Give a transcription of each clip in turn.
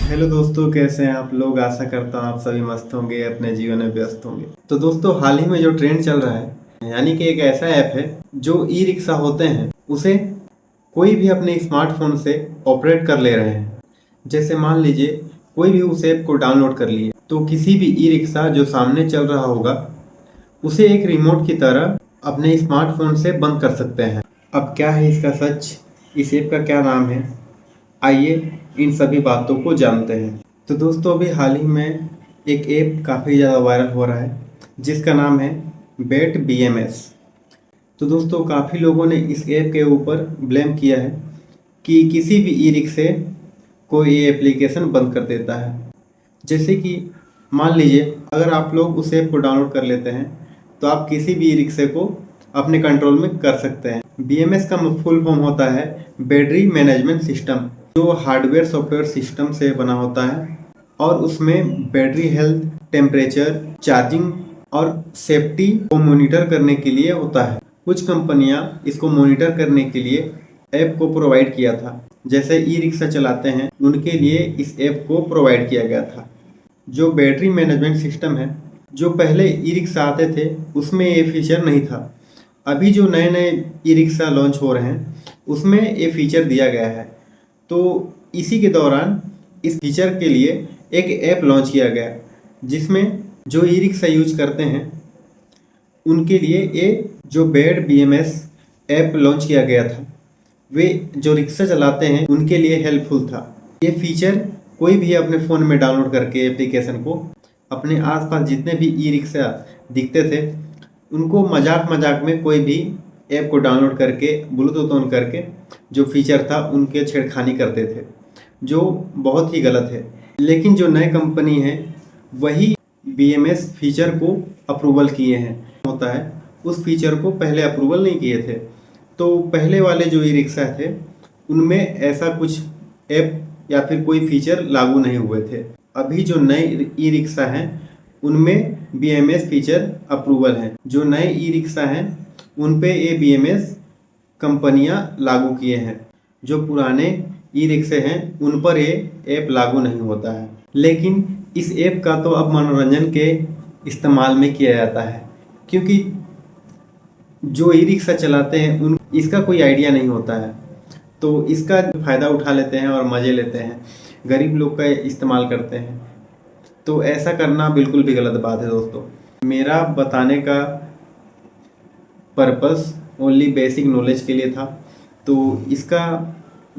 Hello दोस्तों, कैसे हैं आप लोग। आशा करता हूँ आप सभी मस्त होंगे, अपने जीवन में व्यस्त होंगे। तो दोस्तों, हाल ही में जो ट्रेंड चल रहा है, यानी कि एक ऐसा ऐप है जो ई रिक्शा होते हैं उसे कोई भी अपने स्मार्टफोन से ऑपरेट कर ले रहे हैं। जैसे मान लीजिए कोई भी उस ऐप को डाउनलोड कर लिए तो किसी भी ई रिक्शा जो सामने चल रहा होगा उसे एक रिमोट की तरह अपने स्मार्टफोन से बंद कर सकते हैं। अब क्या है इसका सच, इस ऐप का क्या नाम है, आइए इन सभी बातों को जानते हैं। तो दोस्तों, अभी हाल ही में एक ऐप काफ़ी ज़्यादा वायरल हो रहा है जिसका नाम है बेट BMS। तो दोस्तों, काफ़ी लोगों ने इस ऐप के ऊपर ब्लेम किया है कि किसी भी ई रिक्शे को ये एप्लीकेशन बंद कर देता है। जैसे कि मान लीजिए अगर आप लोग उस ऐप को डाउनलोड कर लेते हैं तो आप किसी भी ई रिक्शे को अपने कंट्रोल में कर सकते हैं। BMS का फुल फॉर्म होता है बैटरी मैनेजमेंट सिस्टम, जो हार्डवेयर सॉफ्टवेयर सिस्टम से बना होता है और उसमें बैटरी हेल्थ, टेम्परेचर, चार्जिंग और सेफ्टी को मॉनिटर करने के लिए होता है। कुछ कंपनियां इसको मॉनिटर करने के लिए ऐप को प्रोवाइड किया था। जैसे ई रिक्शा चलाते हैं उनके लिए इस ऐप को प्रोवाइड किया गया था। जो बैटरी मैनेजमेंट सिस्टम है, जो पहले ई रिक्शा आते थे उसमें ये फीचर नहीं था। अभी जो नए नए ई रिक्शा लॉन्च हो रहे हैं उसमें ये फीचर दिया गया है। तो इसी के दौरान इस फीचर के लिए एक ऐप लॉन्च किया गया जिसमें जो ई रिक्शा यूज करते हैं उनके लिए ये जो बेट BMS ऐप लॉन्च किया गया था, वे जो रिक्शा चलाते हैं उनके लिए हेल्पफुल था। ये फीचर कोई भी अपने फ़ोन में डाउनलोड करके एप्लीकेशन को अपने आसपास जितने भी ई रिक्शा दिखते थे उनको मजाक मजाक में कोई भी ऐप को डाउनलोड करके ब्लूटूथ ऑन करके जो फीचर था उनके छेड़खानी करते थे, जो बहुत ही गलत है। लेकिन जो नए कंपनी है वही BMS फीचर को अप्रूवल किए हैं। होता है उस फीचर को पहले अप्रूवल नहीं किए थे, तो पहले वाले जो ई रिक्शा थे उनमें ऐसा कुछ ऐप या फिर कोई फीचर लागू नहीं हुए थे। अभी जो नए ई रिक्शा हैं उनमें BMS फीचर अप्रूवल है। जो नए ई रिक्शा हैं उन पे ये BMS कंपनियां लागू किए हैं। जो पुराने ई रिक्शे हैं उन पर ये ऐप लागू नहीं होता है। लेकिन इस ऐप का तो अब मनोरंजन के इस्तेमाल में किया जाता है, क्योंकि जो ई रिक्शा चलाते हैं उन इसका कोई आइडिया नहीं होता है, तो इसका फ़ायदा उठा लेते हैं और मज़े लेते हैं, गरीब लोग का इस्तेमाल करते हैं। तो ऐसा करना बिल्कुल भी गलत बात है दोस्तों। मेरा बताने का पर्पस ओनली बेसिक नॉलेज के लिए था, तो इसका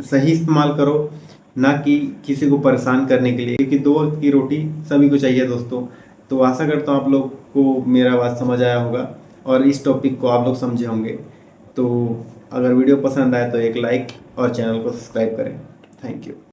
सही इस्तेमाल करो, ना कि किसी को परेशान करने के लिए, क्योंकि 2 वक्त की रोटी सभी को चाहिए दोस्तों। तो आशा करता हूँ आप लोग को मेरा बात समझ आया होगा और इस टॉपिक को आप लोग समझे होंगे। तो अगर वीडियो पसंद आए तो एक लाइक और चैनल को सब्सक्राइब करें। Thank you.